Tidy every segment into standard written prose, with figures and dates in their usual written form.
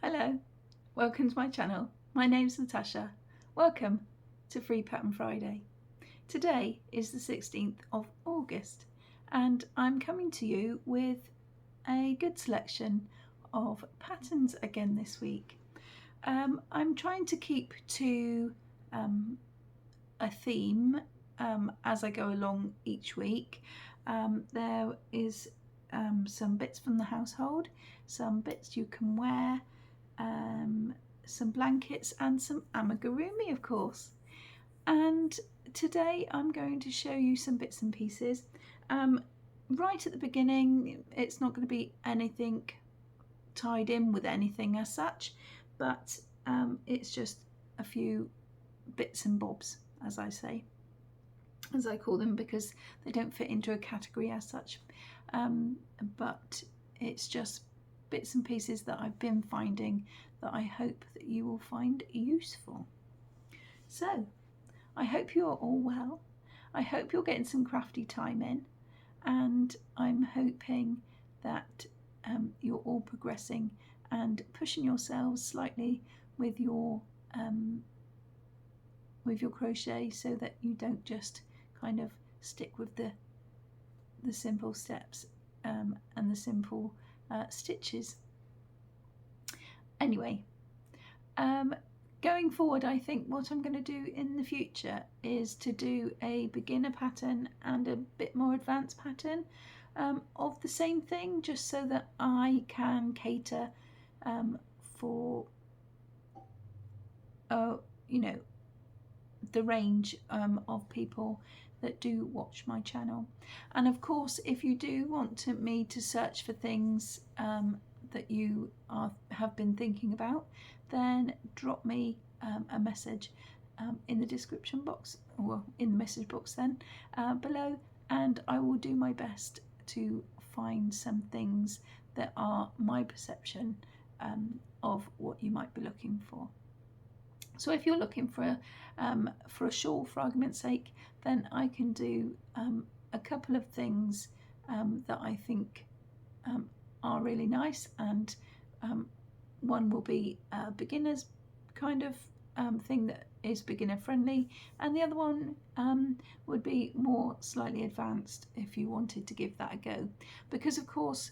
Hello, welcome to my channel. My name's Natasha. Welcome to Free Pattern Friday. Today is the 16th of August and I'm coming to you with a good selection of patterns again this week. I'm trying to keep to a theme as I go along each week. There is some bits from the household, some bits you can wear, some blankets and some amigurumi, of course. And today I'm going to show you some bits and pieces. Right at the beginning, it's not going to be anything tied in with anything as such, but it's just a few bits and bobs, as I say, as I call them, because they don't fit into a category as such, but it's just bits and pieces that I've been finding that I hope that you will find useful. So I hope you're all well. I hope you're getting some crafty time in, and I'm hoping that you're all progressing and pushing yourselves slightly with your crochet, so that you don't just kind of stick with the simple steps and the simple stitches. Anyway, going forward, I think what I'm going to do in the future is to do a beginner pattern and a bit more advanced pattern of the same thing, just so that I can cater for you know, the range of people that do watch my channel. And of course, if you do want me to search for things that you have been thinking about, then drop me a message in the description box, or in the message box then below, and I will do my best to find some things that are my perception of what you might be looking for. So if you're looking for a shawl, for argument's sake, then I can do a couple of things that I think are really nice, and one will be a beginner's kind of thing that is beginner friendly, and the other one would be more slightly advanced if you wanted to give that a go, because of course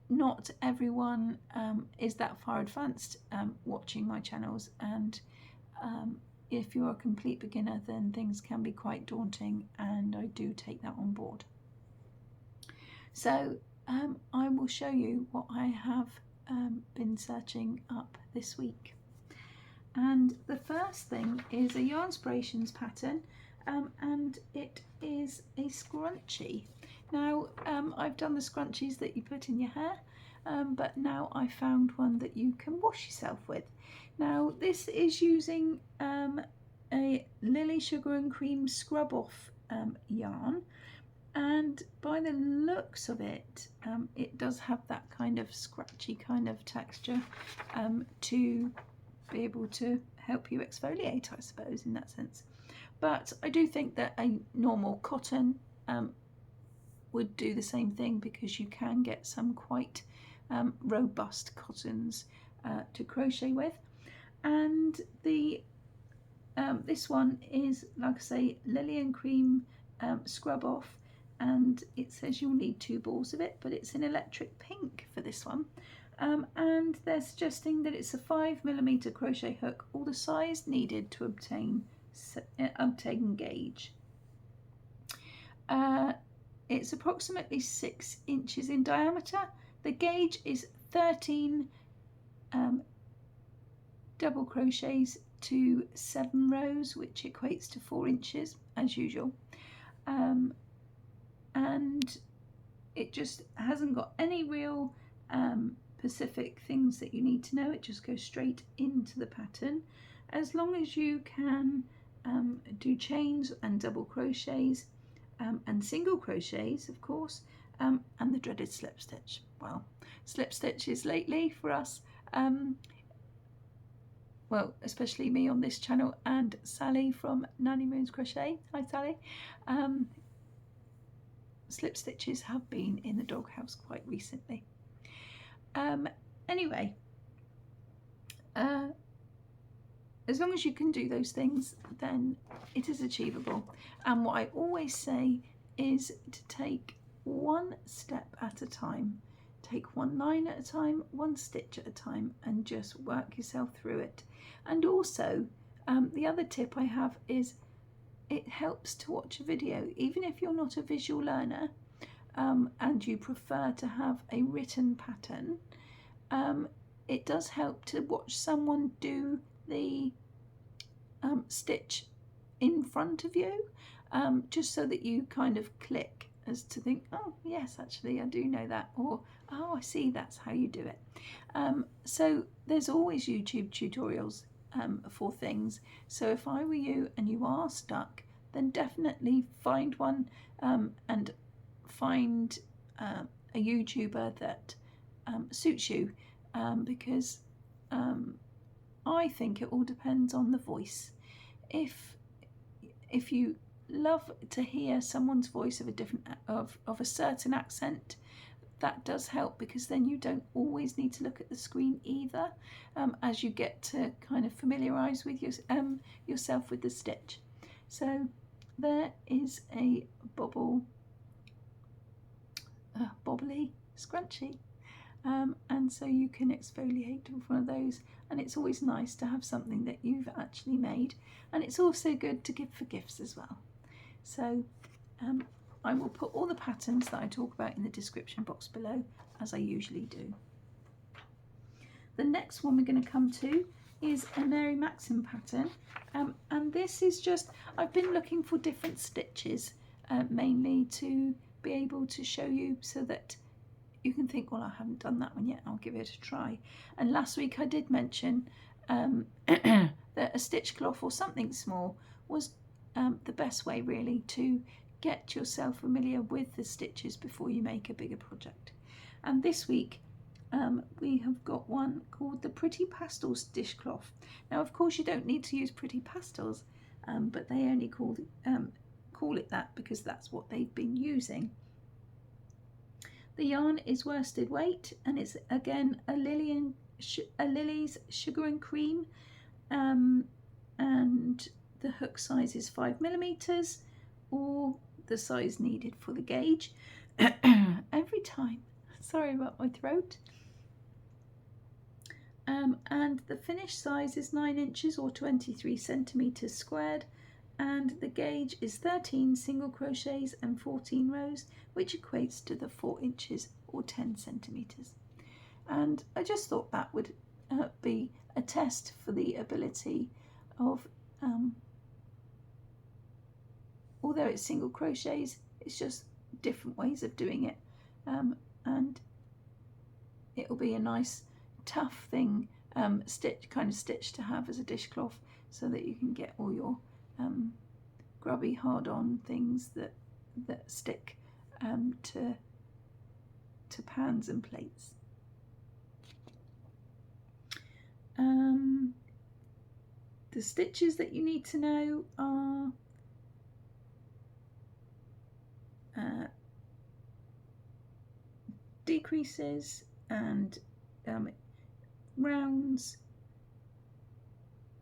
not everyone is that far advanced watching my channels, and if you're a complete beginner, then things can be quite daunting, and I do take that on board. So I will show you what I have been searching up this week. And the first thing is a Yarnspirations pattern, and it is a scrunchie. Now I've done the scrunchies that you put in your hair, but now I found one that you can wash yourself with. Now this is using a Lily Sugar and Cream Scrub Off yarn, and by the looks of it, it does have that kind of scratchy kind of texture to be able to help you exfoliate, I suppose, in that sense. But I do think that a normal cotton would do the same thing, because you can get some quite robust cottons to crochet with. And the this one is, like I say, Lily and Cream Scrub Off, and it says you'll need 2 balls of it, but it's in electric pink for this one. And they're suggesting that it's a 5mm crochet hook, or the size needed to obtain gauge. It's approximately 6 inches in diameter. The gauge is 13 double crochets to 7 rows, which equates to 4 inches as usual. And it just hasn't got any real specific things that you need to know. It just goes straight into the pattern, as long as you can do chains and double crochets and single crochets, of course, and the dreaded slip stitch. Well, slip stitches lately for us, well, especially me on this channel, and Sally from Nanny Moon's Crochet, hi Sally, slip stitches have been in the doghouse quite recently. Anyway, as long as you can do those things, then it is achievable. And what I always say is to take one step at a time. Take one line at a time, one stitch at a time, and just work yourself through it. And also, the other tip I have is it helps to watch a video. Even if you're not a visual learner and you prefer to have a written pattern, it does help to watch someone do the stitch in front of you, just so that you kind of click as to think, oh yes, actually I do know that, or oh, I see, that's how you do it. So there's always YouTube tutorials for things. So if I were you and you are stuck, then definitely find one and find a YouTuber that suits you, because I think it all depends on the voice. If you love to hear someone's voice of a different of a certain accent, that does help, because then you don't always need to look at the screen either, as you get to kind of familiarise with yourself with the stitch. So there is a bobbly scrunchie, and so you can exfoliate with one of those, and it's always nice to have something that you've actually made, and it's also good to give for gifts as well. So I will put all the patterns that I talk about in the description box below, as I usually do. The next one we're going to come to is a Mary Maxim pattern, and this is just, I've been looking for different stitches mainly to be able to show you, so that you can think, well, I haven't done that one yet, I'll give it a try. And last week I did mention that a stitch cloth or something small was the best way really to get yourself familiar with the stitches before you make a bigger project. And this week we have got one called the Pretty Pastels dishcloth. Now of course you don't need to use pretty pastels, but they only call it that because that's what they've been using. The yarn is worsted weight, and it's again a Lily's Sugar and Cream, and the hook size is 5mm, or the size needed for the gauge. Every time, sorry about my throat. And the finished size is 9 inches or 23 centimeters squared, and the gauge is 13 single crochets and 14 rows, which equates to the 4 inches or 10 centimeters. And I just thought that would be a test for the ability of, although it's single crochets, it's just different ways of doing it, and it'll be a nice tough thing, stitch to have as a dishcloth, so that you can get all your grubby hard-on things that stick to pans and plates. The stitches that you need to know are decreases and rounds.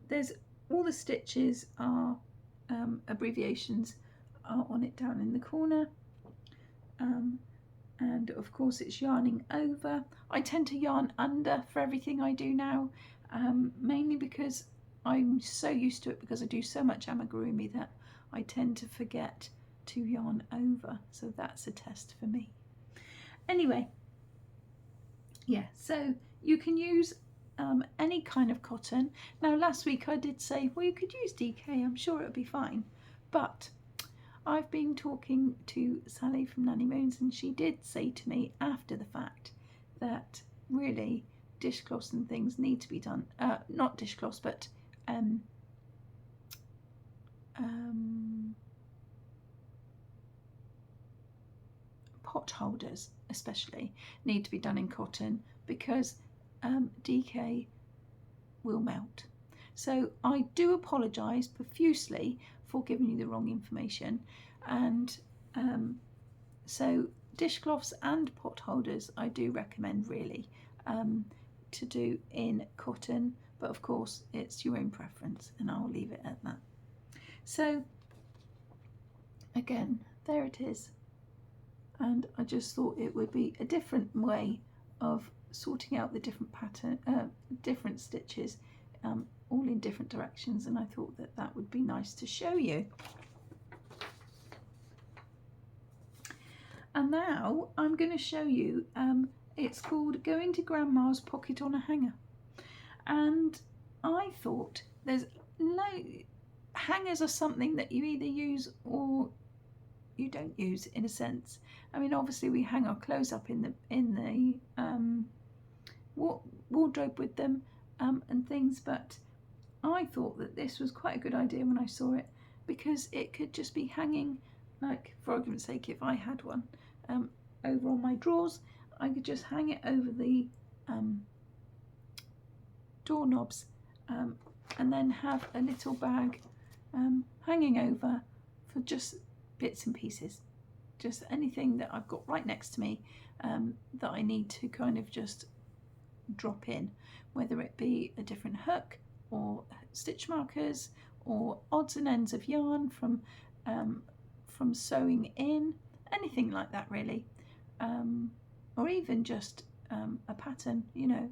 There's all the stitches are abbreviations are on it down in the corner, and of course it's yarning over. I tend to yarn under for everything I do now, mainly because I'm so used to it, because I do so much amigurumi that I tend to forget to yarn over, so that's a test for me. Anyway, yeah, so you can use any kind of cotton. Now last week I did say, well, you could use DK, I'm sure it'll be fine, but I've been talking to Sally from Nanny Moons, and she did say to me after the fact that really dishcloths and things need to be done, not dishcloths, but pot holders especially need to be done in cotton, because DK will melt. So I do apologise profusely for giving you the wrong information, and so dishcloths and pot holders I do recommend really, to do in cotton, but of course it's your own preference, and I'll leave it at that. So again, there it is, and I just thought it would be a different way of sorting out the different different stitches, all in different directions, and I thought that that would be nice to show you. And now I'm going to show you, it's called Go Into Grandma's Pocket on a Hanger. And I thought there's hangers are something that you either use or you don't use, in a sense. I mean, obviously we hang our clothes up in the wardrobe with them and things, but I thought that this was quite a good idea when I saw it, because it could just be hanging, like, for argument's sake, if I had one over on my drawers, I could just hang it over the doorknobs, and then have a little bag hanging over for just bits and pieces, just anything that I've got right next to me that I need to kind of just drop in, whether it be a different hook or stitch markers or odds and ends of yarn from sewing in, anything like that really, or even just a pattern, you know.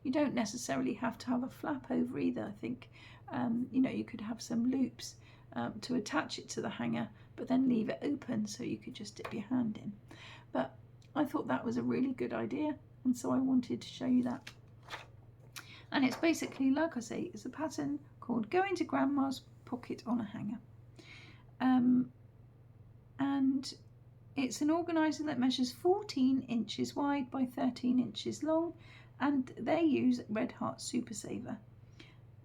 You don't necessarily have to have a flap over either. I think you know, you could have some loops to attach it to the hanger, but then leave it open so you could just dip your hand in. But I thought that was a really good idea, and so I wanted to show you that. And it's basically, like I say, it's a pattern called Go Into Grandma's Pocket on a Hanger. And it's an organiser that measures 14 inches wide by 13 inches long, and they use Red Heart Super Saver,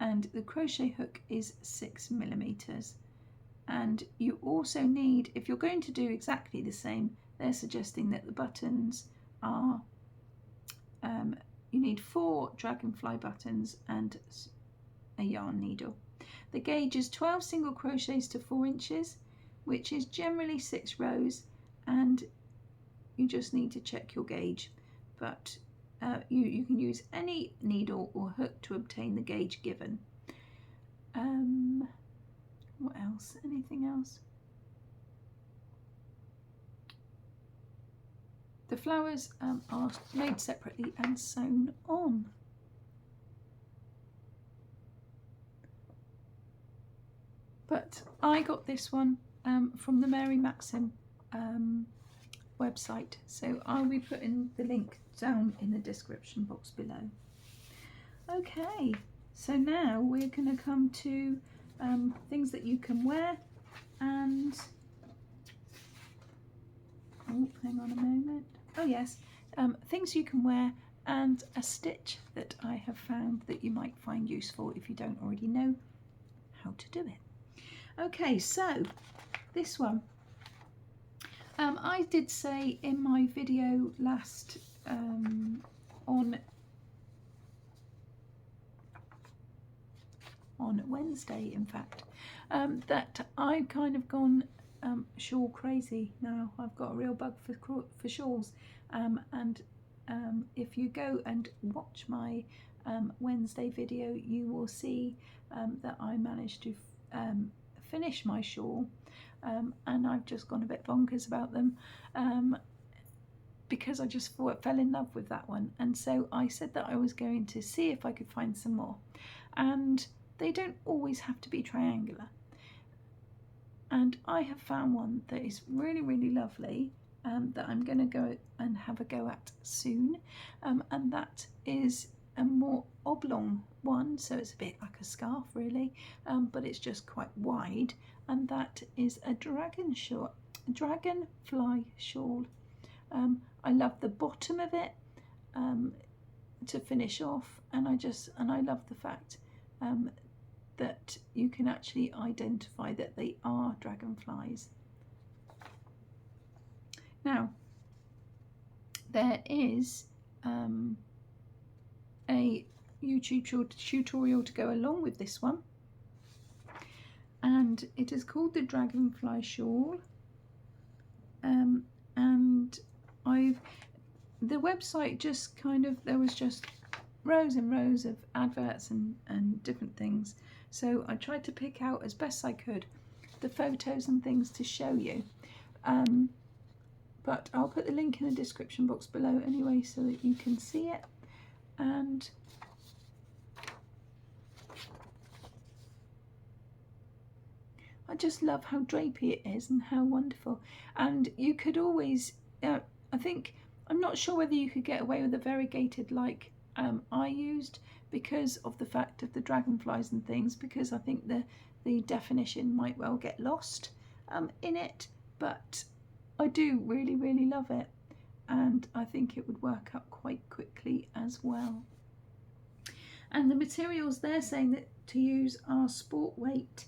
and the crochet hook is 6mm. And you also need, if you're going to do exactly the same, they're suggesting that the buttons are you need 4 dragonfly buttons and a yarn needle. The gauge is 12 single crochets to 4 inches, which is generally 6 rows, and you just need to check your gauge, but you can use any needle or hook to obtain the gauge given. What else? Anything else? The flowers are made separately and sewn on. But I got this one from the Mary Maxim website, so I'll be putting the link down in the description box below. Okay, so now we're going to come to things that you can wear, and oh, hang on a moment. Oh yes, things you can wear, and a stitch that I have found that you might find useful if you don't already know how to do it. Okay, so this one, I did say in my video last on Wednesday, in fact, that I've kind of gone shawl crazy now. I've got a real bug for shawls, and if you go and watch my Wednesday video, you will see that I managed to finish my shawl, and I've just gone a bit bonkers about them, because I just fell in love with that one. And so I said that I was going to see if I could find some more, and they don't always have to be triangular. And I have found one that is really, really lovely, that I'm going to go and have a go at soon, and that is a more oblong one, so it's a bit like a scarf really, but it's just quite wide, and that is a dragonfly shawl. I love the bottom of it to finish off, and I love the fact that you can actually identify that they are dragonflies. Now, there is a YouTube tutorial to go along with this one, and it is called the Dragonfly Shawl, and the website just kind of, there was just rows and rows of adverts and different things. So I tried to pick out as best I could the photos and things to show you. But I'll put the link in the description box below anyway so that you can see it. And I just love how drapey it is and how wonderful. And you could always, I think, I'm not sure whether you could get away with a variegated like I used because of the fact of the dragonflies and things, because I think the definition might well get lost in it, but I do really, really love it, and I think it would work up quite quickly as well. And the materials they're saying that to use are sport weight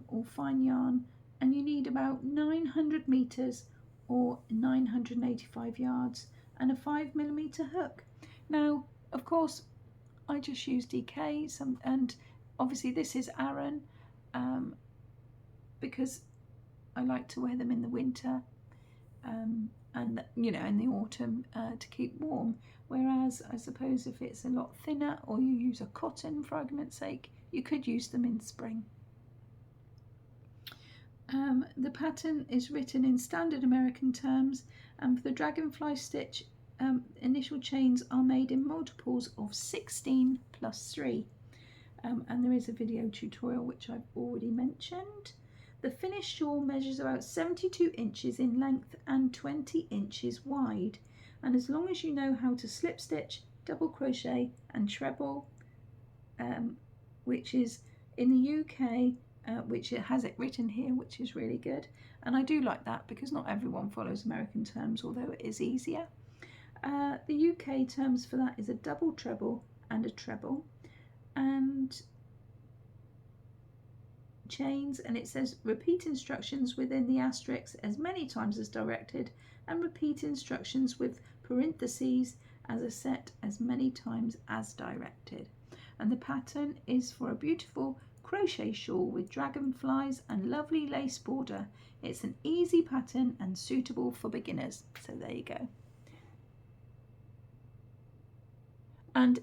or fine yarn, and you need about 900 meters or 985 yards and a 5mm hook. Now, of course, I just use DK, and obviously this is Aran because I like to wear them in the winter and you know, in the autumn to keep warm. Whereas I suppose if it's a lot thinner, or you use a cotton for argument's sake, you could use them in spring. The pattern is written in standard American terms, and for the dragonfly stitch, initial chains are made in multiples of 16 plus 3. And there is a video tutorial which I've already mentioned. The finished shawl measures about 72 inches in length and 20 inches wide. And as long as you know how to slip stitch, double crochet and treble, which is in the UK, which it has it written here, which is really good. And I do like that because not everyone follows American terms, although it is easier. The UK terms for that is a double treble and a treble, and chains, and it says repeat instructions within the asterisk as many times as directed, and repeat instructions with parentheses as a set as many times as directed. And the pattern is for a beautiful crochet shawl with dragonflies and lovely lace border. It's an easy pattern and suitable for beginners. So there you go. And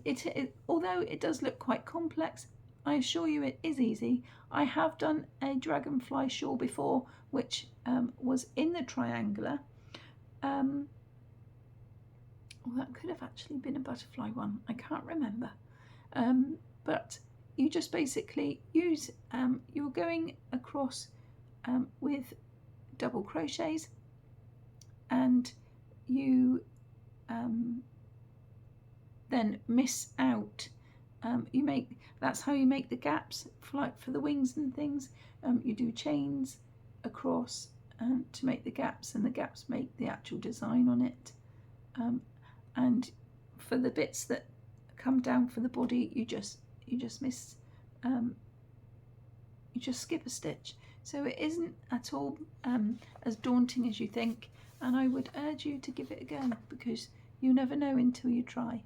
although it does look quite complex, I assure you it is easy. I have done a dragonfly shawl before, which was in the triangular. Well, that could have actually been a butterfly one. I can't remember. But you just basically use, you're going across with double crochets, and you then miss out. That's how you make the gaps for the wings and things. You do chains across to make the gaps, and the gaps make the actual design on it. And for the bits that come down for the body, you just miss. You just skip a stitch. So it isn't at all as daunting as you think, and I would urge you to give it a go because you never know until you try.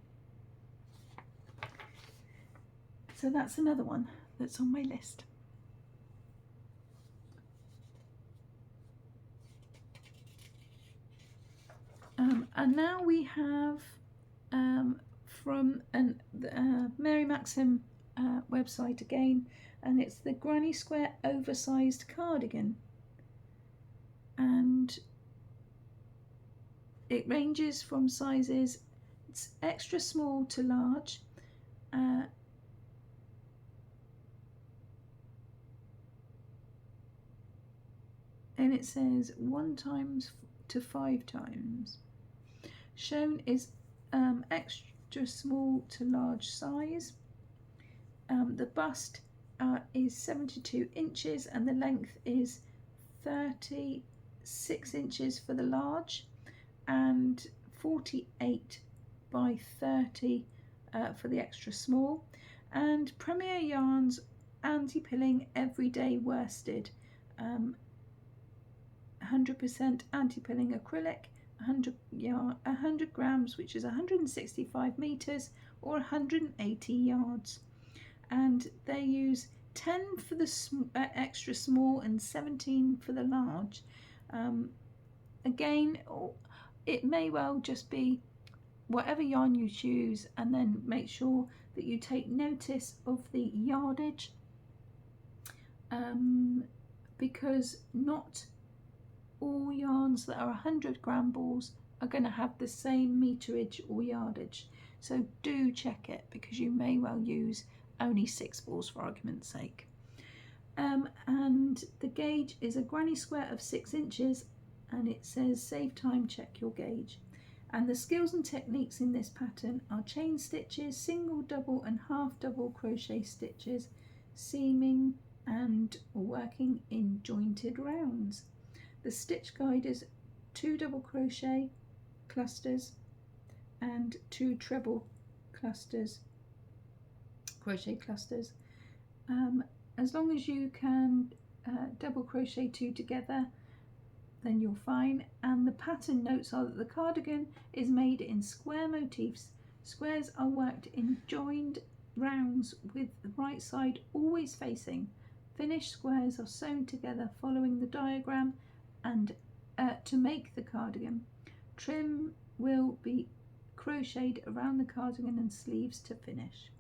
So that's another one that's on my list. And now we have from Mary Maxim website again, and it's the Granny Square Oversized Cardigan. And it ranges from sizes, it's extra small to large. And it says 1 times to 5 times. Shown is extra small to large size. The bust is 72 inches and the length is 36 inches for the large and 48 by 30 for the extra small. And Premier Yarns anti-pilling everyday worsted. 100% anti-pilling acrylic, 100 grams, which is 165 meters or 180 yards. And they use 10 for the extra small and 17 for the large. Again, it may well just be whatever yarn you choose, and then make sure that you take notice of the yardage, because not all yarns that are 100-gram balls are going to have the same meterage or yardage. So do check it, because you may well use only 6 balls for argument's sake. And the gauge is a granny square of 6 inches, and it says save time, check your gauge. And the skills and techniques in this pattern are chain stitches, single, double and half double crochet stitches, seaming and working in jointed rounds. The stitch guide is 2 double crochet clusters and 2 treble clusters, crochet clusters. As long as you can double crochet 2 together, then you're fine. And the pattern notes are that the cardigan is made in square motifs. Squares are worked in joined rounds with the right side always facing. Finished squares are sewn together following the diagram and to make the cardigan. Trim will be crocheted around the cardigan and sleeves to finish.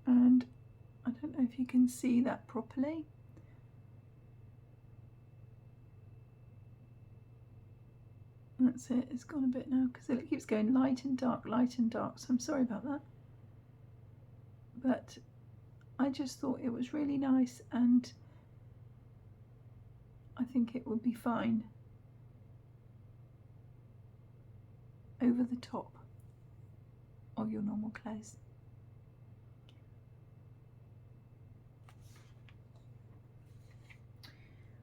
And I don't know if you can see that properly. That's it, it's gone a bit now because it keeps going light and dark, so I'm sorry about that. But I just thought it was really nice, and I think it would be fine over the top of your normal clothes.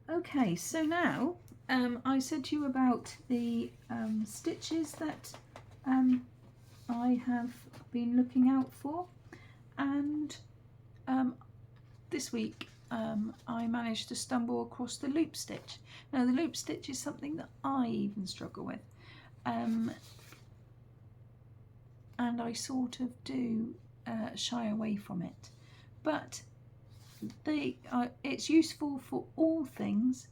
Okay, so now I said to you about the stitches that I have been looking out for, and this week I managed to stumble across the loop stitch. Now the loop stitch is something that I even struggle with, and I sort of do shy away from it, but it's useful for all things,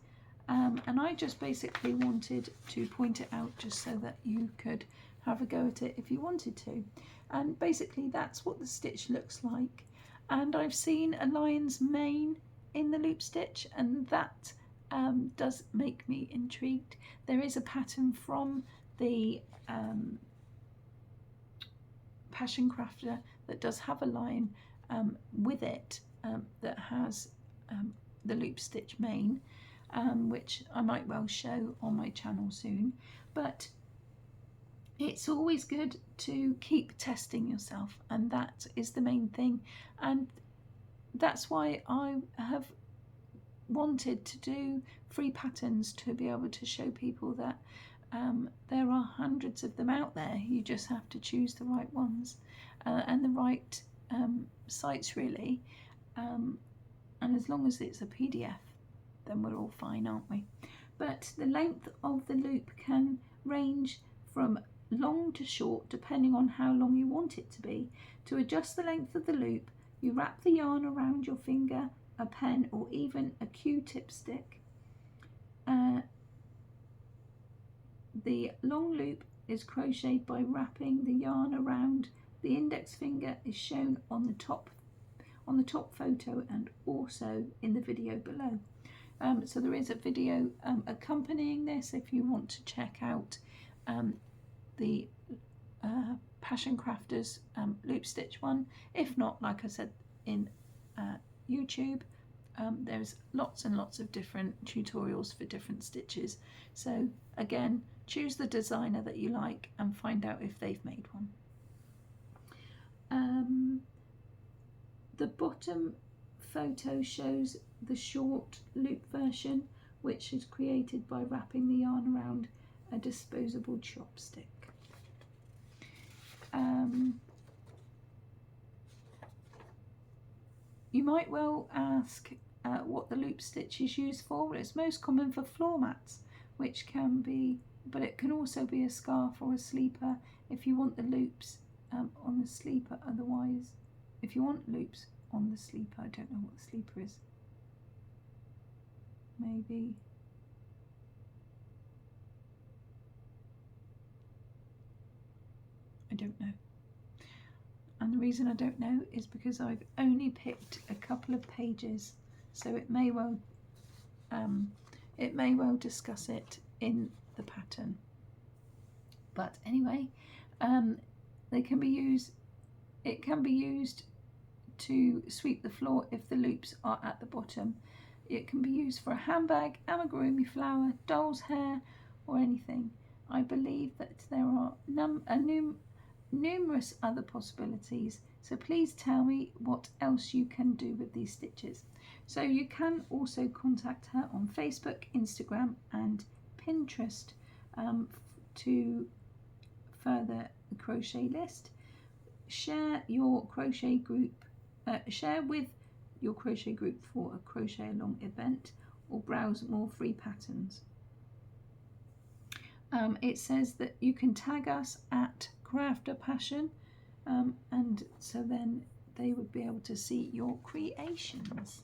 and I just basically wanted to point it out just so that you could have a go at it if you wanted to. And basically that's what the stitch looks like, and I've seen a lion's mane in the loop stitch, and that does make me intrigued. There is a pattern from the Passion Crafter that does have a lion with it, that has the loop stitch mane, which I might well show on my channel soon. But it's always good to keep testing yourself, and that is the main thing, and that's why I have wanted to do free patterns, to be able to show people that there are hundreds of them out there. You just have to choose the right ones and the right sites, really. And as long as it's a PDF, then we're all fine, aren't we? But the length of the loop can range from long to short, depending on how long you want it to be. To adjust the length of the loop, you wrap the yarn around your finger, a pen, or even a Q-tip stick. The long loop is crocheted by wrapping the yarn around the index finger, is shown on the top photo and also in the video below. So there is a video accompanying this if you want to check out the Passion Crafters loop stitch one. If not, like I said, in YouTube there's lots and lots of different tutorials for different stitches. So again, choose the designer that you like and find out if they've made one. The bottom photo shows the short loop version, which is created by wrapping the yarn around a disposable chopstick. You might well ask what the loop stitch is used for. Well, it's most common for floor mats, which can be, but it can also be a scarf or a sleeper if you want the loops on the sleeper. Otherwise, if you want loops on the sleeper, I don't know what the sleeper is. Maybe I don't know. And the reason I don't know is because I've only picked a couple of pages, so it may well discuss it in the pattern. But anyway, it can be used to sweep the floor if the loops are at the bottom. It can be used for a handbag, amigurumi flower, doll's hair, or anything. I believe that there are numerous other possibilities, so please tell me what else you can do with these stitches. So you can also contact her on Facebook, Instagram and Pinterest to further the crochet list. Share your crochet group, share with your crochet group for a crochet along event, or browse more free patterns. It says that you can tag us at Crafter Passion, and so then they would be able to see your creations.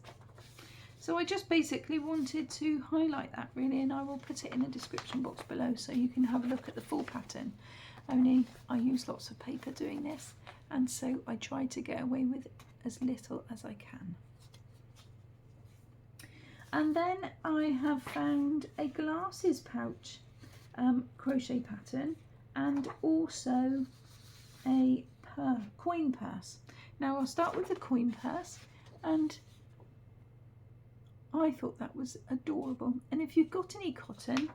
So I just basically wanted to highlight that really, and I will put it in the description box below so you can have a look at the full pattern. Only I use lots of paper doing this, and so I try to get away with as little as I can. And then I have found a glasses pouch crochet pattern, and also a coin purse. Now I'll start with the coin purse, and I thought that was adorable. And if you've got any cotton,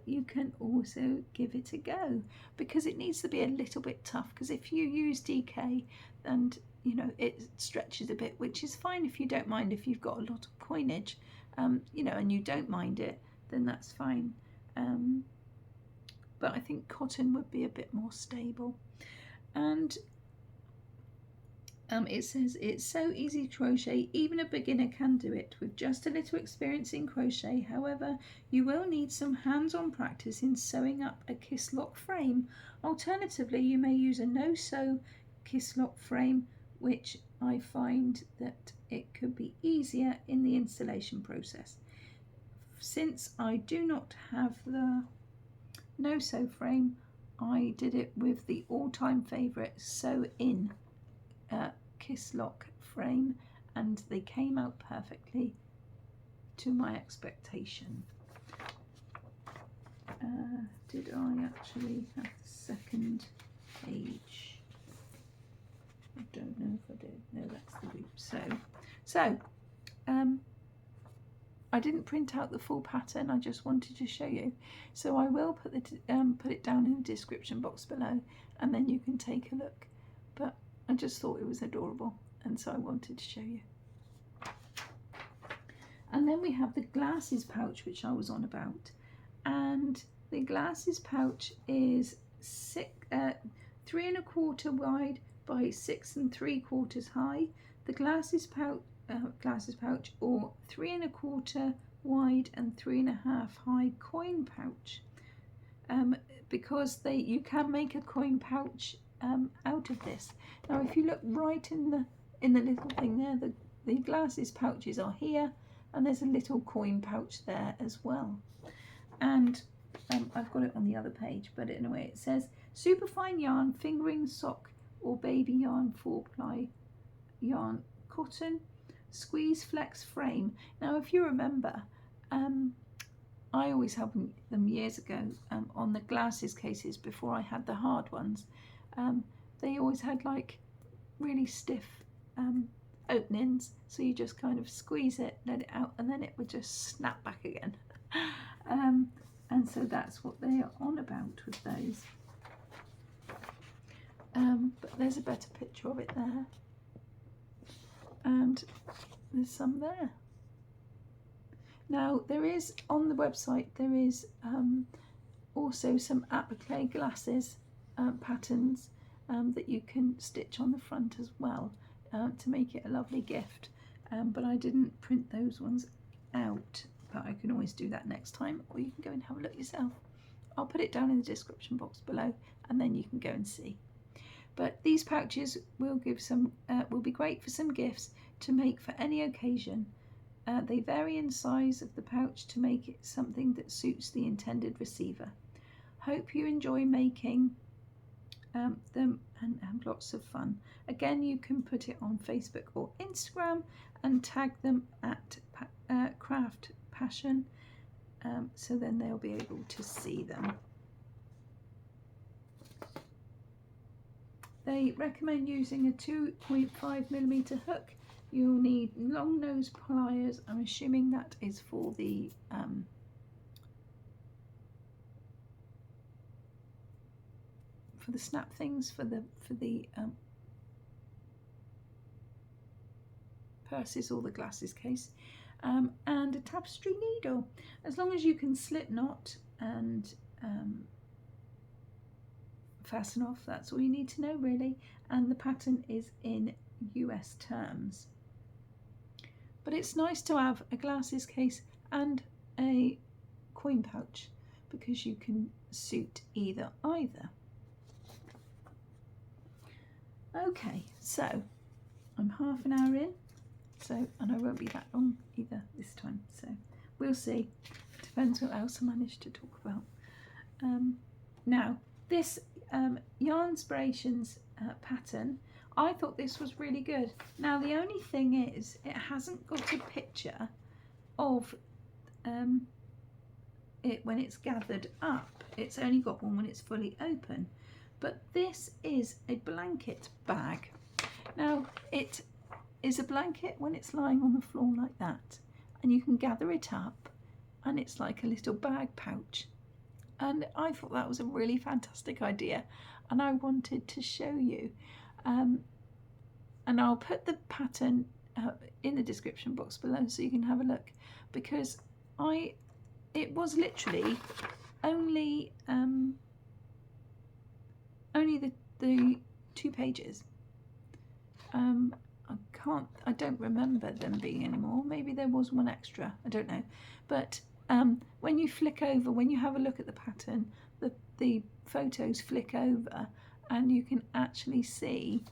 you can also give it a go, because it needs to be a little bit tough, because if you use DK and you know it stretches a bit, which is fine if you don't mind. If you've got a lot of coinage, you know, and you don't mind it, then that's fine. But I think cotton would be a bit more stable. And it says it's so easy to crochet, even a beginner can do it with just a little experience in crochet. However, you will need some hands-on practice in sewing up a Kisslock frame. Alternatively, you may use a no-sew Kisslock frame, which I find that it could be easier in the installation process. Since I do not have the no-sew frame, I did it with the all-time favourite sew-in Kisslock frame, and they came out perfectly to my expectation. Did I actually have the second page? I don't know if I did. No, that's the loop. So I didn't print out the full pattern. I just wanted to show you. So I will put it down in the description box below, and then you can take a look. But I just thought it was adorable, and so I wanted to show you. And then we have the glasses pouch, which I was on about. And the glasses pouch is 3 1/4 wide by 6 3/4 high. The glasses pouch, or 3 1/4 wide and 3 1/2 high coin pouch, because you can make a coin pouch out of this. Now, if you look right in the little thing there, the glasses pouches are here, and there's a little coin pouch there as well. And I've got it on the other page, but anyway, it says superfine yarn, fingering sock or baby yarn, 4-ply yarn, cotton, squeeze flex frame. Now, if you remember, I always had them years ago on the glasses cases before I had the hard ones. They always had like really stiff openings, so you just kind of squeeze it, let it out, and then it would just snap back again. And so that's what they are on about with those. But there's a better picture of it there, and there's some there. Now, there is on the website, there is also some applique glasses patterns that you can stitch on the front as well to make it a lovely gift, but I didn't print those ones out, but I can always do that next time, or you can go and have a look yourself. I'll put it down in the description box below, and then you can go and see. But these pouches will be great for some gifts to make for any occasion. They vary in size of the pouch to make it something that suits the intended receiver. Hope you enjoy making them and have lots of fun. Again, you can put it on Facebook or Instagram and tag them at Craft Passion, so then they'll be able to see them. They recommend using a 2.5mm hook. You'll need long nose pliers. I'm assuming that is for the snap things, for the purses or the glasses case, and a tapestry needle. As long as you can slip knot and fasten off, that's all you need to know really. And the pattern is in US terms. But it's nice to have a glasses case and a coin pouch because you can suit either. Okay, so I'm half an hour in, and I won't be that long either this time, so we'll see. Depends what else I manage to talk about. Now, this Yarnspirations pattern, I thought this was really good. Now, the only thing is, it hasn't got a picture of it when it's gathered up. It's only got one when it's fully open. But this is a blanket bag. Now, it is a blanket when it's lying on the floor like that, and you can gather it up, and it's like a little bag pouch. And I thought that was a really fantastic idea, and I wanted to show you. And I'll put the pattern in the description box below so you can have a look, because it was literally only the 2 pages. I don't remember them being any more. Maybe there was one extra, I don't know. But when you flick over, when you have a look at the pattern, the photos flick over and you can actually see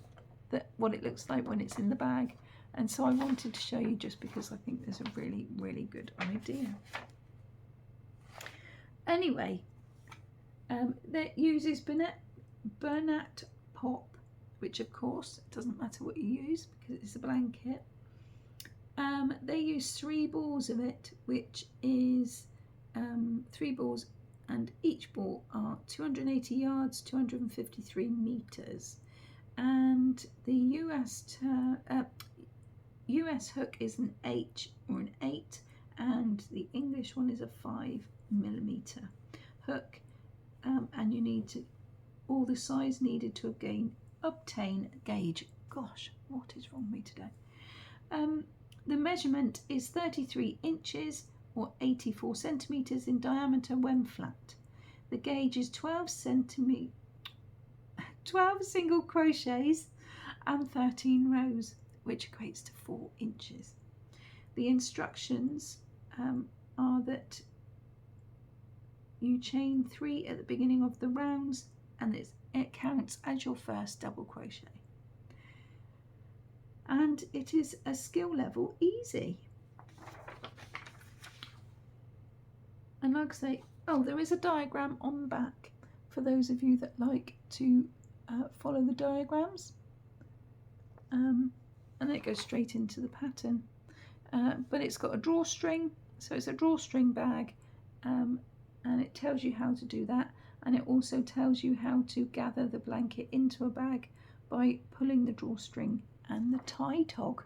what it looks like when it's in the bag. And so I wanted to show you, just because I think there's a really, really good idea. Anyway, that uses Bernat Pop, which of course it doesn't matter what you use because it's a blanket. They use 3 balls of it, which is 3 balls, and each ball are 280 yards, 253 meters. And the US hook is an H or an 8, and the English one is a 5mm hook. And you need all the size needed to obtain gauge. Gosh, what is wrong with me today? The measurement is 33 inches or 84 centimeters in diameter when flat. The gauge is 12 single crochets and 13 rows, which equates to 4 inches. The instructions are that you chain 3 at the beginning of the rounds, and it counts as your first double crochet. And it is a skill level easy. And like I say, there is a diagram on the back for those of you that like to follow the diagrams. And it goes straight into the pattern. But it's got a drawstring, so it's a drawstring bag, and it tells you how to do that. And it also tells you how to gather the blanket into a bag by pulling the drawstring and the tie tog.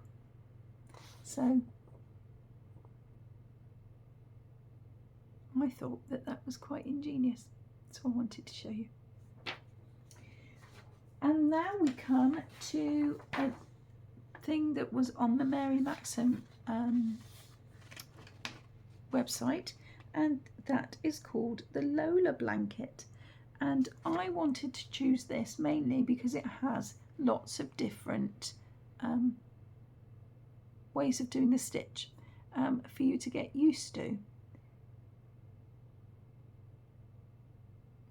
So I thought that was quite ingenious, so I wanted to show you. And now we come to a thing that was on the Mary Maxim website, and that is called the Lola Blanket. And I wanted to choose this mainly because it has lots of different ways of doing the stitch for you to get used to.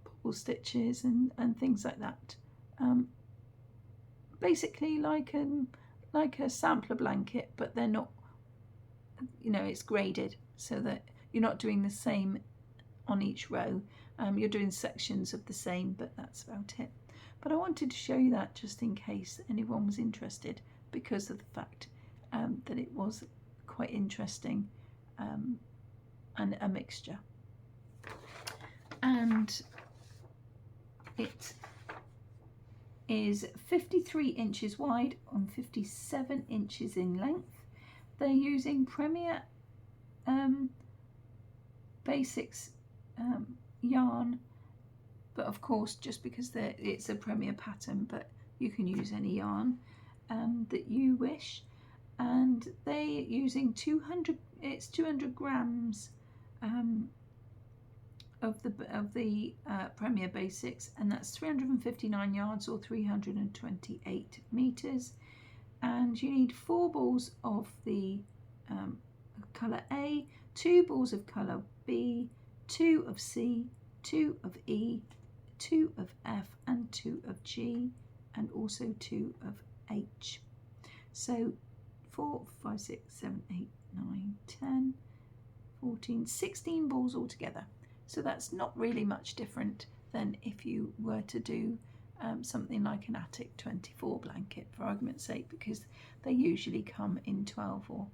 Bubble stitches and things like that. Basically like a sampler blanket, but they're not, it's graded so that you're not doing the same on each row. You're doing sections of the same, but that's about it. but I wanted to show you that just in case anyone was interested, because of the fact that it was quite interesting and a mixture. And it is 53 inches wide and 57 inches in length. They're using Premier Basics yarn, but of course just because it's a Premier pattern, but you can use any yarn that you wish. And they're using 200 grams of the Premier Basics, and that's 359 yards or 328 meters. And you need 4 balls of the colour A, 2 balls of colour B, 2 of C, 2 of E, 2 of F, and 2 of G, and also 2 of H. So 4, 5, 6, 7, 8, 9, 10, 14, 16 balls altogether. So that's not really much different than if you were to do something like an Attic 24 blanket, for argument's sake, because they usually come in 12 or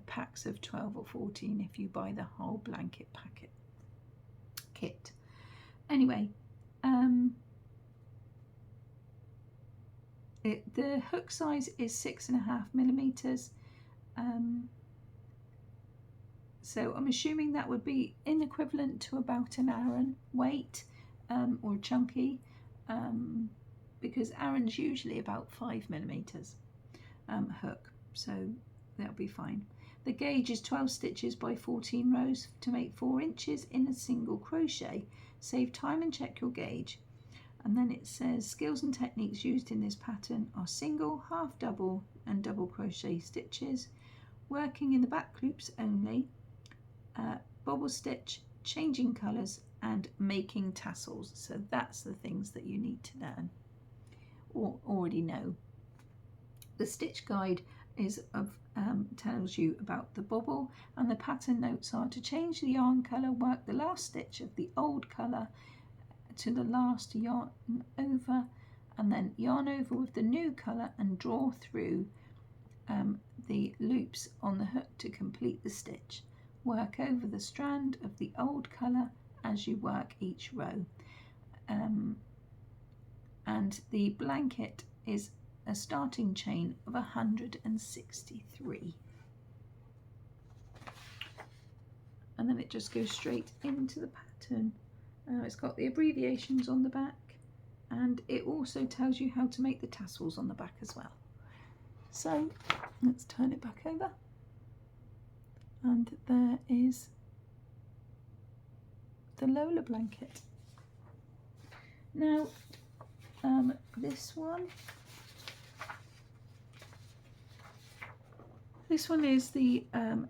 packs of 12 or 14 if you buy the whole blanket packet kit. Anyway, the hook size is 6.5 millimeters. So I'm assuming that would be in equivalent to about an Aran weight or chunky, because Aran's usually about 5 millimeters hook, so that'll be fine. The gauge is 12 stitches by 14 rows to make 4 inches in a single crochet. Save time and check your gauge. And then it says skills and techniques used in this pattern are single, half double and double crochet stitches, working in the back loops only, bobble stitch, changing colours, and making tassels. So that's the things that you need to learn or already know. The stitch guide is tells you about the bobble, and the pattern notes are to change the yarn colour, work the last stitch of the old colour to the last yarn over, and then yarn over with the new colour and draw through the loops on the hook to complete the stitch. Work over the strand of the old colour as you work each row. And the blanket is a starting chain of 163. And then it just goes straight into the pattern. It's got the abbreviations on the back, and it also tells you how to make the tassels on the back as well. So let's turn it back over. And there is the Lola blanket. Now, this one is the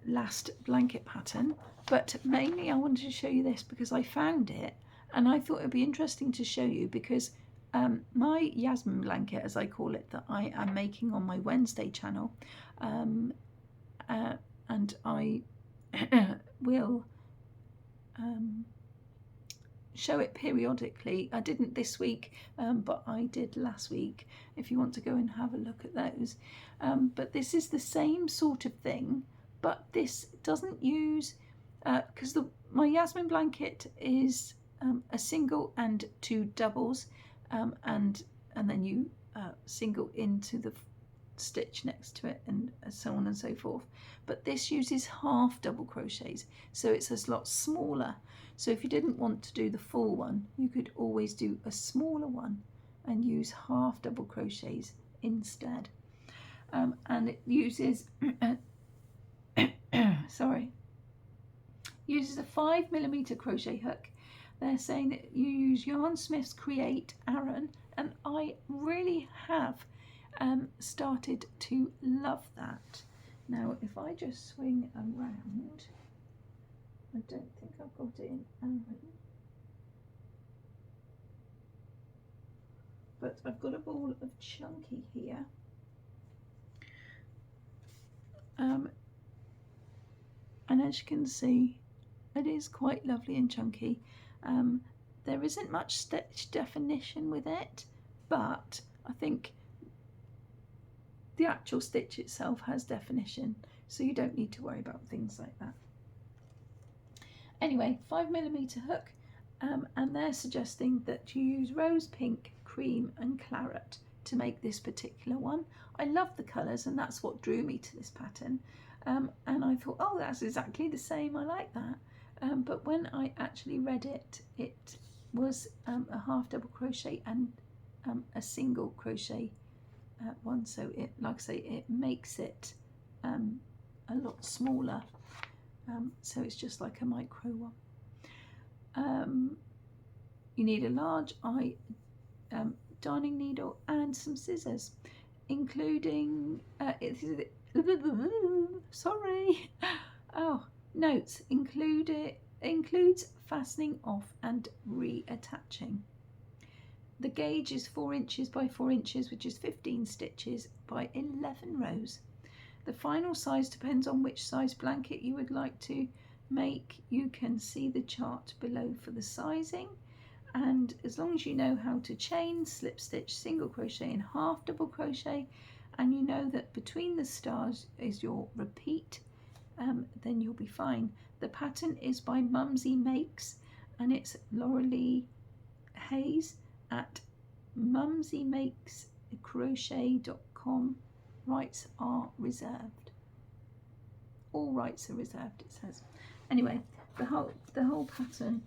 last blanket pattern, but mainly I wanted to show you this because I found it and I thought it would be interesting to show you, because my Yasmin blanket, as I call it, that I am making on my Wednesday channel, and I will show it periodically. I didn't this week, but I did last week, if you want to go and have a look at those. But this is the same sort of thing, but this doesn't use, because my Yasmin blanket is a single and 2 doubles, and then you single into the stitch next to it, and so on and so forth. But this uses half double crochets, so it's a lot smaller. So if you didn't want to do the full one, you could always do a smaller one and use half double crochets instead. And it uses uses a 5mm crochet hook. They're saying that you use Yarn Smith's Create Aran, and I really have started to love that. Now if I just swing around, I don't think I've got it in Aran, but I've got a ball of chunky here. And as you can see, it is quite lovely and chunky. There isn't much stitch definition with it, but I think the actual stitch itself has definition, so you don't need to worry about things like that. Anyway, 5mm hook, and they're suggesting that you use rose pink, cream and claret to make this particular one. I love the colours, and that's what drew me to this pattern, and I thought, oh, that's exactly the same, I like that. But when I actually read it, it was a half double crochet and a single crochet one, so it, like I say, it makes it a lot smaller, so it's just like a micro one. You need a large darning needle and some scissors, including sorry, oh, notes includes fastening off and reattaching. The gauge is 4 inches by 4 inches, which is 15 stitches by 11 rows. The final size depends on which size blanket you would like to make. You can see the chart below for the sizing, and as long as you know how to chain, slip stitch, single crochet and half double crochet, and you know that between the stars is your repeat, then you'll be fine. The pattern is by Mumsy Makes, and it's Laura Lee Hayes at mumsymakescrochet.com. Rights are reserved. All rights are reserved, it says. Anyway, the whole pattern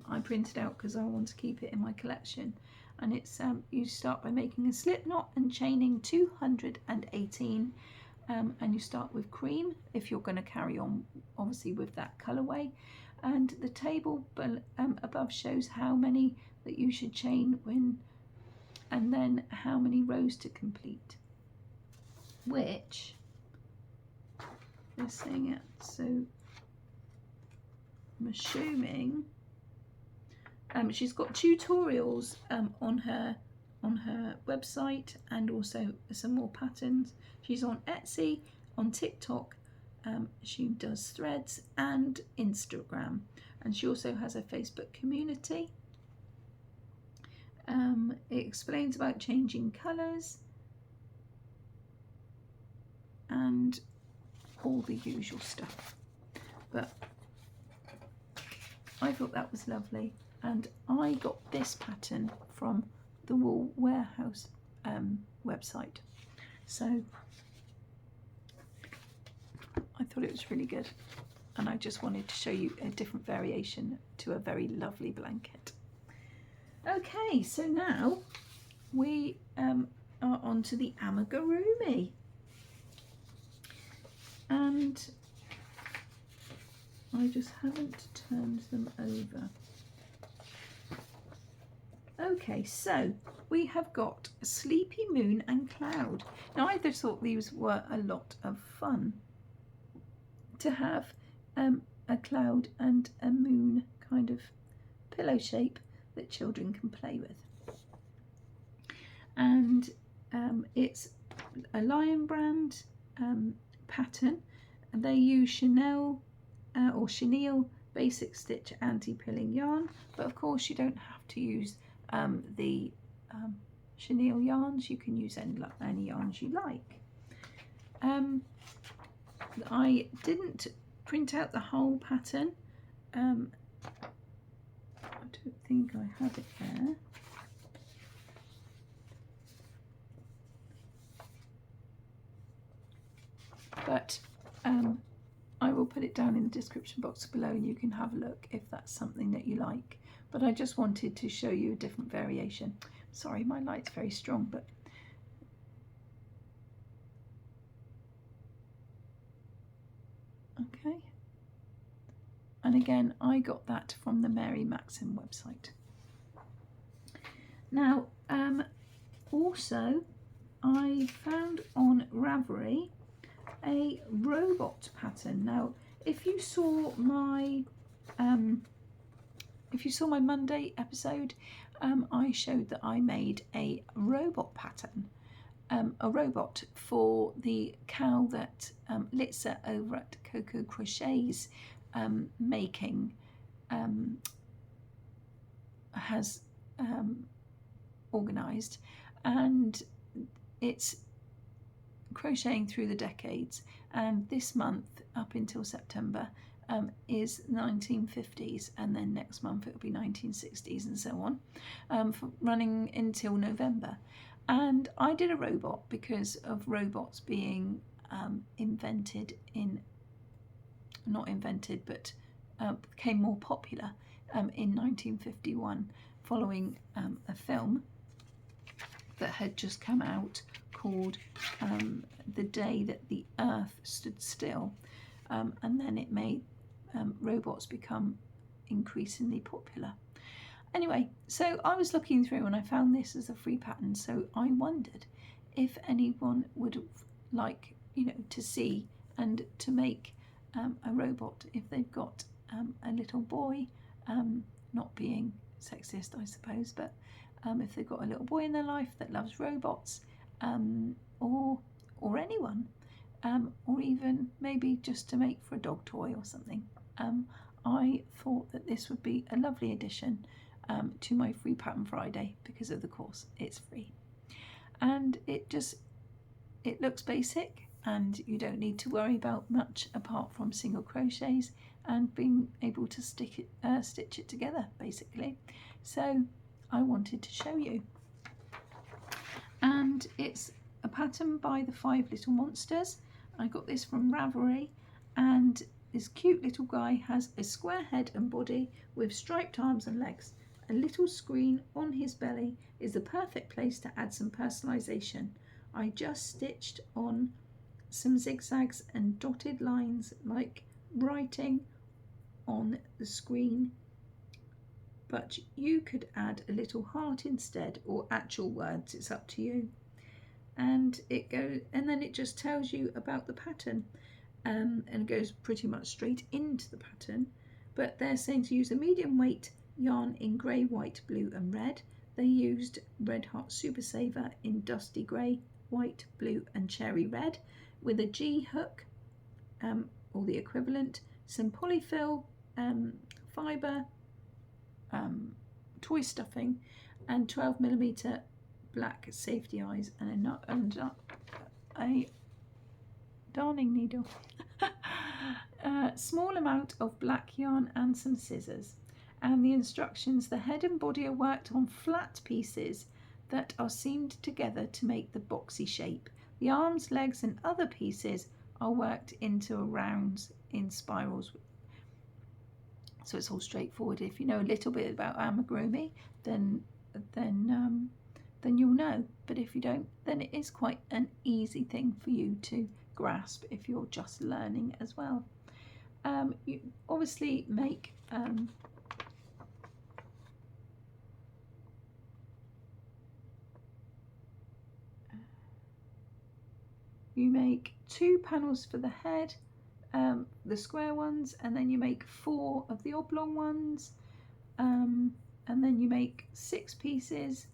I printed out because I want to keep it in my collection, and it's you start by making a slip knot and chaining 218, and you start with cream if you're going to carry on obviously with that colorway, and the table above shows how many that you should chain when, and then how many rows to complete, which they're saying it, so I'm assuming she's got tutorials on her website, and also some more patterns. She's on Etsy, on TikTok, she does threads and Instagram, and she also has a Facebook community. It explains about changing colours and all the usual stuff, but I thought that was lovely, and I got this pattern from the Wool Warehouse website, so I thought it was really good, and I just wanted to show you a different variation to a very lovely blanket. Okay, so now we are on to the amigurumi, and I just haven't turned them over. Okay, so we have got Sleepy Moon and Cloud. Now I just thought these were a lot of fun to have a cloud and a moon kind of pillow shape that children can play with. And it's a Lion Brand pattern, and they use Chanel or chenille basic stitch anti-pilling yarn, but of course you don't have to use the chenille yarns. You can use any yarns you like. I didn't print out the whole pattern. I don't think I have it there. But I will put it down in the description box below, and you can have a look if that's something that you like. But I just wanted to show you a different variation. Sorry, my light's very strong, but okay. And again, I got that from the Mary Maxim website. Now, also, I found on Ravelry a robot pattern. Now, if you saw my Monday episode, I showed that I made a robot pattern, a robot for the cow that Litza over at Coco Crochets making has organised, and it's crocheting through the decades, and this month up until September is 1950s, and then next month it'll be 1960s and so on, running until November. And I did a robot because of robots being became more popular in 1951 following a film that had just come out called The Day That the Earth Stood Still, and then it made robots become increasingly popular. Anyway, so I was looking through and I found this as a free pattern, so I wondered if anyone would like, to see and to make a robot if they've got a little boy, not being sexist I suppose, but if they've got a little boy in their life that loves robots, or anyone, or even maybe just to make for a dog toy or something. I thought that this would be a lovely addition to my Free Pattern Friday because of the course. It's free, and it looks basic, and you don't need to worry about much apart from single crochets and being able to stitch it together basically. So I wanted to show you, and it's a pattern by the 5 Little Monsters. I got this from Ravelry, and this cute little guy has a square head and body with striped arms and legs. A little screen on his belly is the perfect place to add some personalisation. I just stitched on some zigzags and dotted lines like writing on the screen, but you could add a little heart instead, or actual words, it's up to you. And then it just tells you about the pattern, and it goes pretty much straight into the pattern. But they're saying to use a medium weight yarn in grey, white, blue and red. They used Red Hot Super Saver in dusty grey, white, blue and cherry red, with a G hook, or the equivalent, some polyfill fibre, toy stuffing, and 12mm black safety eyes, and a darning needle. Small amount of black yarn and some scissors. And the instructions: the head and body are worked on flat pieces that are seamed together to make the boxy shape. The arms, legs and other pieces are worked into rounds in spirals. So it's all straightforward. If you know a little bit about amigurumi, then you'll know. But if you don't, then it is quite an easy thing for you to grasp if you're just learning as well. You obviously make you make 2 panels for the head, the square ones, and then you make 4 of the oblong ones, and then you make 6 pieces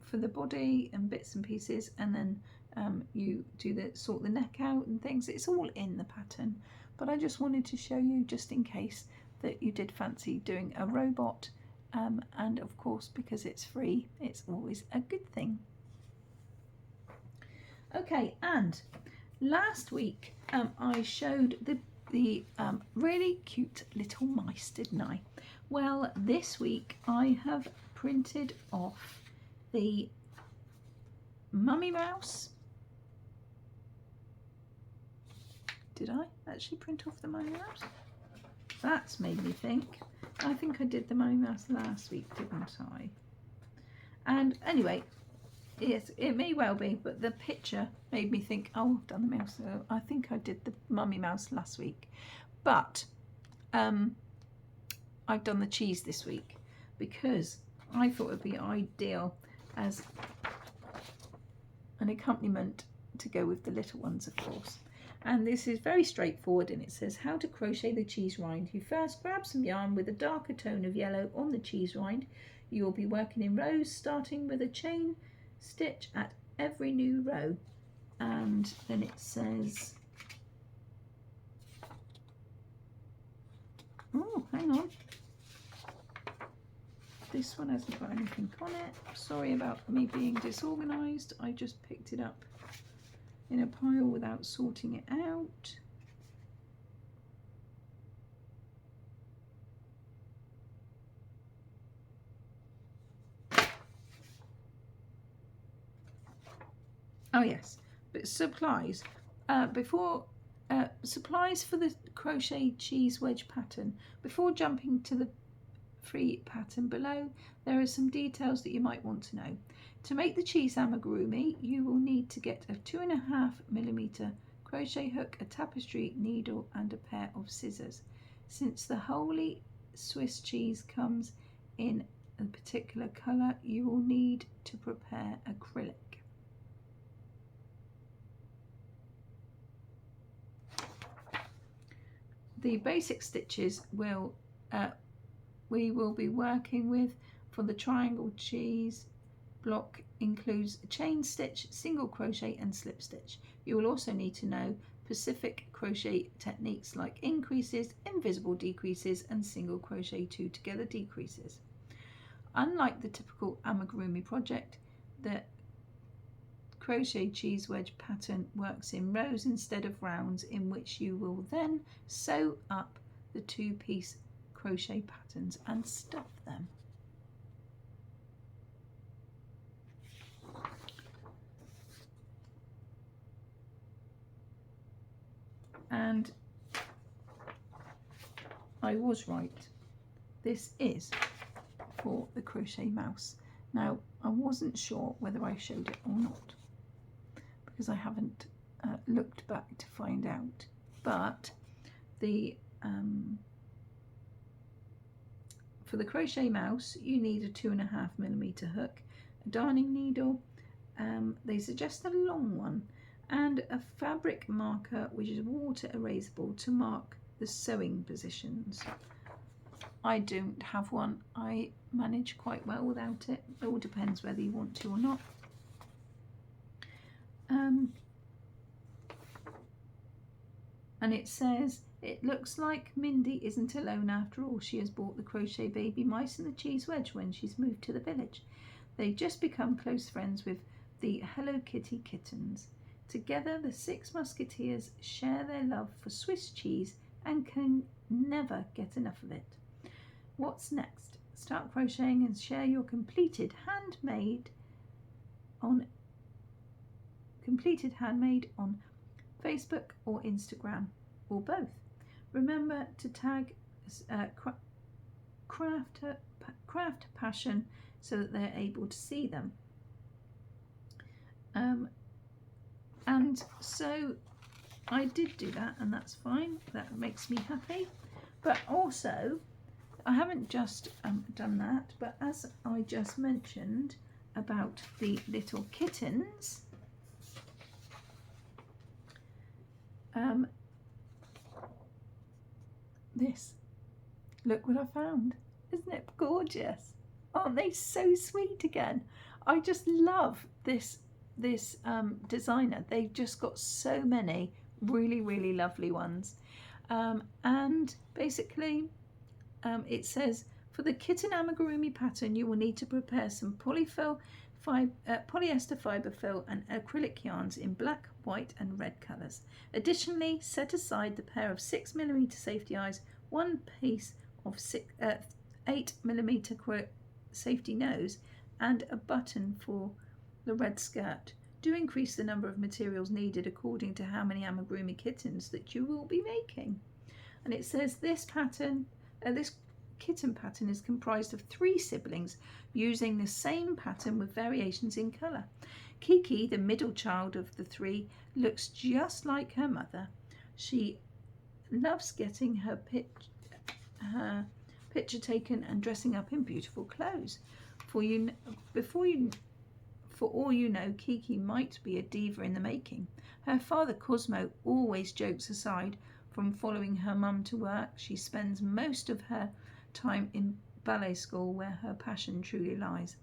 for the body and bits and pieces, and then you sort the neck out and things. It's all in the pattern, but I just wanted to show you just in case that you did fancy doing a robot, and of course because it's free, it's always a good thing. Okay, and last week I showed the really cute little mice, didn't I? Well, this week I have printed off the mummy mouse. Did I actually print off the mummy mouse? That's made me think. I think I did the mummy mouse last week, didn't I? And anyway, yes, it may well be, but the picture made me think, oh, I've done the mouse. So I think I did the mummy mouse last week. But I've done the cheese this week because I thought it would be ideal as an accompaniment to go with the little ones, of course. And this is very straightforward, and it says how to crochet the cheese rind. You first grab some yarn with a darker tone of yellow on the cheese rind. You will be working in rows, starting with a chain stitch at every new row. And then it says Oh, hang on. This one hasn't got anything on it. Sorry about me being disorganised. I just picked it up in a pile without sorting it out. Oh yes, but supplies. Supplies for the crochet cheese wedge pattern. Before jumping to the free pattern below, there are some details that you might want to know. To make the cheese amigurumi, you will need to get a 2.5mm crochet hook, a tapestry needle and a pair of scissors. Since the holy Swiss cheese comes in a particular colour, you will need to prepare acrylic. The basic stitches we will be working with for the triangle cheese block includes a chain stitch, single crochet and slip stitch. You will also need to know Pacific crochet techniques like increases, invisible decreases and single crochet 2 together decreases. Unlike the typical amigurumi project, the crochet cheese wedge pattern works in rows instead of rounds, in which you will then sew up the two-piece crochet patterns and stuff them. And I was right, this is for the crochet mouse. Now I wasn't sure whether I showed it or not because I haven't looked back to find out, but the for the crochet mouse you need a 2.5mm hook, a darning needle, they suggest a long one, and a fabric marker which is water erasable to mark the sewing positions. I don't have one, I manage quite well without it. It all depends whether you want to or not. And it says, it looks like Mindy isn't alone after all. She has bought the crochet baby mice and the cheese wedge when she's moved to the village. They've just become close friends with the Hello Kitty kittens. Together, the 6 musketeers share their love for Swiss cheese and can never get enough of it. What's next? Start crocheting and share your completed handmade on Facebook or Instagram, or both. Remember to tag craft passion so that they're able to see them. And so I did do that, and that's fine. That makes me happy. But also, I haven't just done that, but as I just mentioned about the little kittens, this, look what I found. Isn't it gorgeous? Aren't they so sweet again? I just love this designer. They've just got so many really lovely ones, and basically it says, for the kitten amigurumi pattern you will need to prepare some polyester fibre fill and acrylic yarns in black, white and red colours. Additionally, set aside the pair of 6mm safety eyes, one piece of 8mm safety nose and a button for the red skirt. Do increase the number of materials needed according to how many amigurumi kittens that you will be making. And it says this pattern, this kitten pattern is comprised of 3 siblings using the same pattern with variations in colour. Kiki, the middle child of the 3, looks just like her mother. She loves getting her picture taken and dressing up in beautiful clothes. For all you know, Kiki might be a diva in the making. Her father Cosmo always jokes aside from following her mum to work. She spends most of her time in ballet school, where her passion truly lies.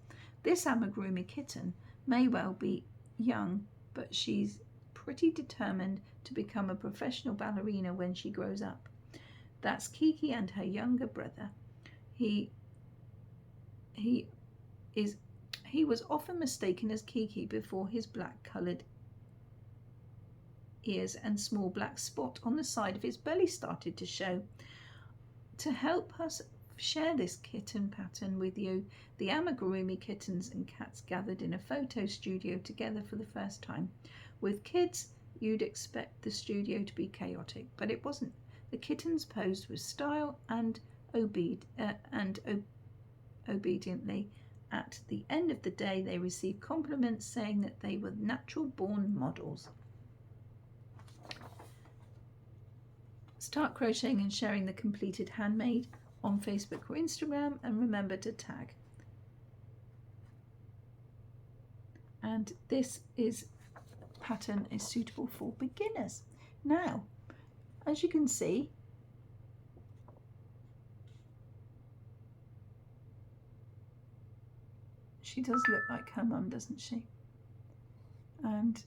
This amigurumi kitten may well be young, but she's pretty determined to become a professional ballerina when she grows up. That's Kiki and her younger brother. He was often mistaken as Kiki before his black-coloured ears and small black spot on the side of his belly started to show. To help us share this kitten pattern with you, the amigurumi kittens and cats gathered in a photo studio together for the first time. With kids, you'd expect the studio to be chaotic, but it wasn't. The kittens posed with style and obediently. At the end of the day, they received compliments saying that they were natural-born models. Start crocheting and sharing the completed handmade on Facebook or Instagram, and remember to tag. And this pattern is suitable for beginners. Now, as you can see, she does look like her mum, doesn't she? And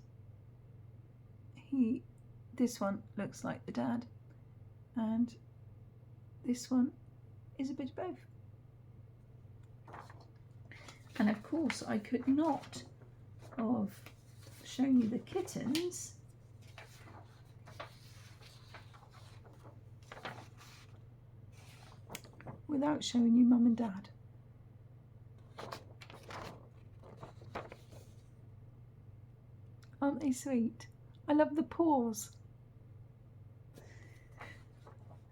this one looks like the dad, and this one is a bit of both. And of course, I could not have shown you the kittens without showing you mum and dad. Aren't they sweet? I love the paws.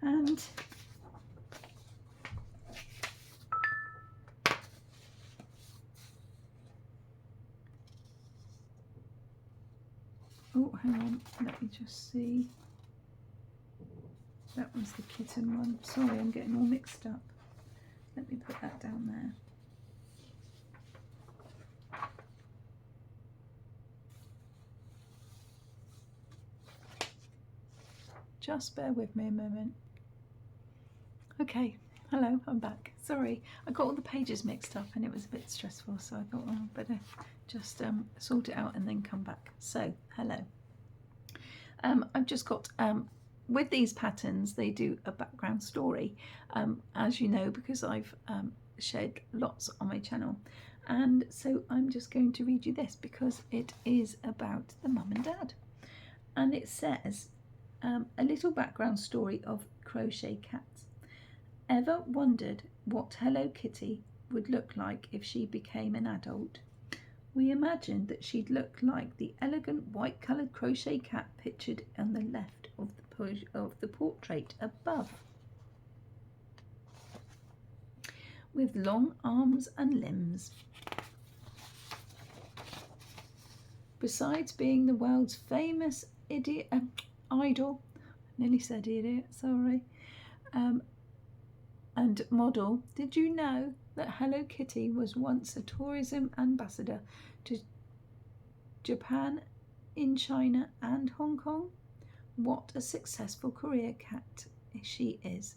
And oh, hang on, let me just see. That was the kitten one. Sorry, I'm getting all mixed up. Let me put that down there. Just bear with me a moment. Okay, hello, I'm back. Sorry, I got all the pages mixed up and it was a bit stressful, so I thought, oh, I better just sort it out and then come back. So, hello. I've just got, with these patterns, they do a background story, as you know, because I've shared lots on my channel. And so I'm just going to read you this because it is about the mum and dad. And it says, a little background story of crochet cats. Ever wondered what Hello Kitty would look like if she became an adult? We imagined that she'd look like the elegant white-coloured crochet cat pictured on the left of the portrait above, with long arms and limbs. Besides being the world's famous idol, nearly said idiot, sorry, and model, did you know that Hello Kitty was once a tourism ambassador to Japan, in China and Hong Kong? What a successful career cat she is.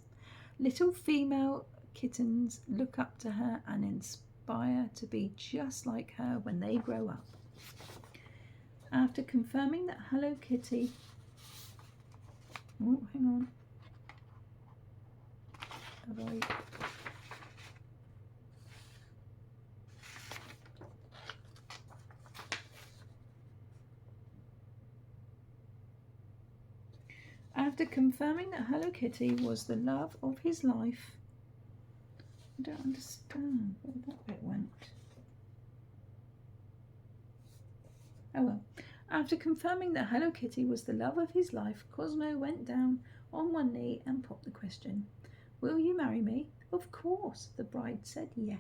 Little female kittens look up to her and aspire to be just like her when they grow up. After confirming that Hello Kitty... Oh, hang on. After confirming that Hello Kitty was the love of his life... I don't understand where that bit went. Oh well. After confirming that Hello Kitty was the love of his life, Cosmo went down on one knee and popped the question. Will you marry me? Of course, the bride said yes.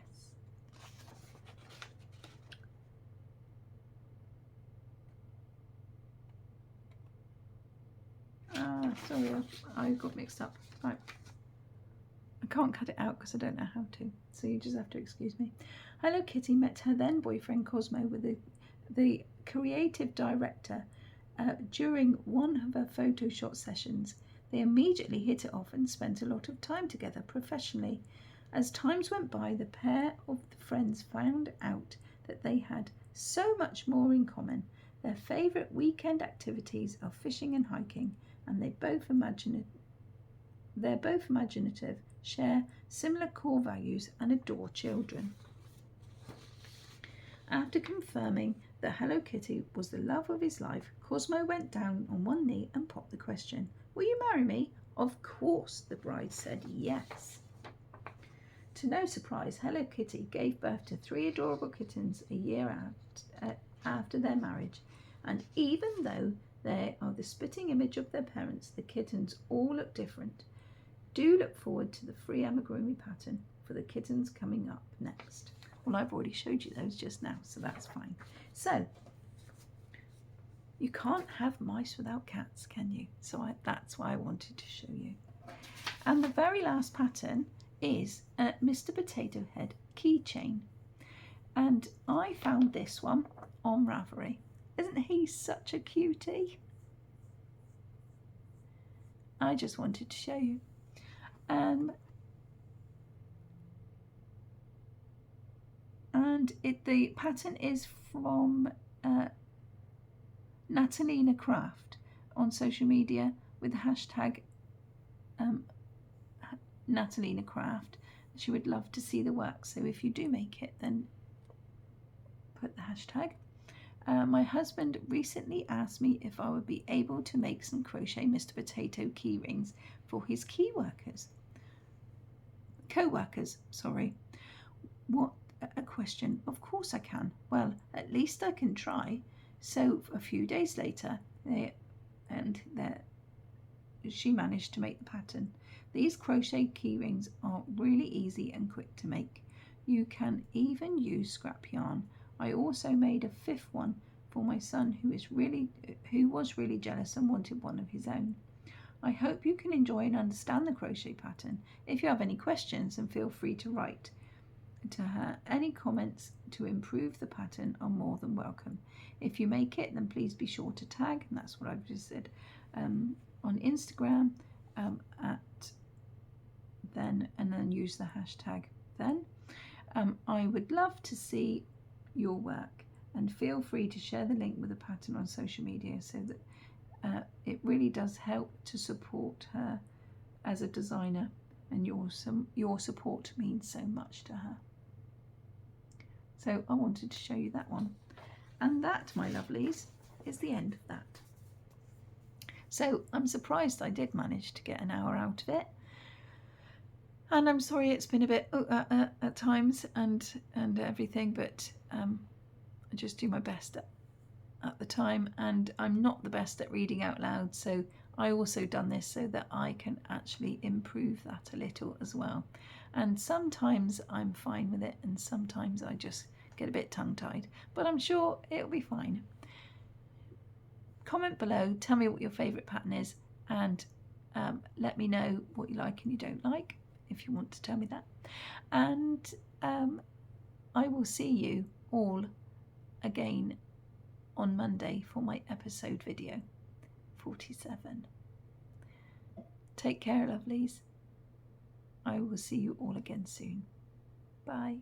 Sorry, I got mixed up. Right. I can't cut it out because I don't know how to, so you just have to excuse me. Hello Kitty met her then boyfriend Cosmo with the creative director during one of her Photoshop sessions. They immediately hit it off and spent a lot of time together professionally. As times went by, the pair of friends found out that they had so much more in common. Their favourite weekend activities are fishing and hiking, and they both imagined they're both imaginative, share similar core values and adore children. After confirming that Hello Kitty was the love of his life, Cosmo went down on one knee and popped the question, "Will you marry me?" Of course, the bride said yes. To no surprise, Hello Kitty gave birth to 3 adorable kittens a year after their marriage, and even though they are the spitting image of their parents, the kittens all look different. Do look forward to the free amigurumi pattern for the kittens coming up next. Well, I've already showed you those just now, so that's fine. So, you can't have mice without cats, can you? So that's why I wanted to show you. And the very last pattern is a Mr. Potato Head keychain. And I found this one on Ravelry. Isn't he such a cutie? I just wanted to show you. And the pattern is from Natalina Craft on social media with the hashtag Natalina Craft. She would love to see the work, so if you do make it, then put the hashtag. My husband recently asked me if I would be able to make some crochet Mr. Potato key rings for his co-workers. What a question. Of course I can. Well, at least I can try. So a few days later, she managed to make the pattern. These crochet key rings are really easy and quick to make. You can even use scrap yarn. I also made a 5th one for my son who was really jealous and wanted one of his own. I hope you can enjoy and understand the crochet pattern. If you have any questions, then feel free to write to her. Any comments to improve the pattern are more than welcome. If you make it, then please be sure to tag, and that's what I've just said, on Instagram and then use the hashtag then. I would love to see your work, and feel free to share the link with the pattern on social media so that it really does help to support her as a designer, and your support means so much to her. So I wanted to show you that one. And that, my lovelies, is the end of that. So I'm surprised I did manage to get an hour out of it. And I'm sorry it's been a bit at times and everything, but I just do my best at the time, and I'm not the best at reading out loud, so I also done this so that I can actually improve that a little as well. And sometimes I'm fine with it, and sometimes I just get a bit tongue-tied, but I'm sure it'll be fine. Comment below, tell me what your favourite pattern is, and let me know what you like and you don't like, if you want to tell me that. And I will see you all again on Monday for my episode video 47. Take care, lovelies. I will see you all again soon. Bye.